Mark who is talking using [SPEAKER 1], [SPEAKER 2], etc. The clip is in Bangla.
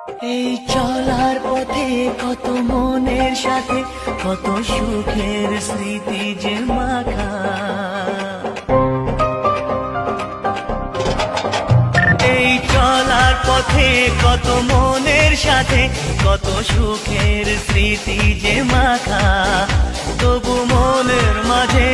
[SPEAKER 1] এই চলার পথে কত মনের সাথে কত সুখের স্মৃতি যে মাখা। এই চলার পথে কত মনের সাথে কত সুখের স্মৃতি যে মাখা। তবু মনের মাঝে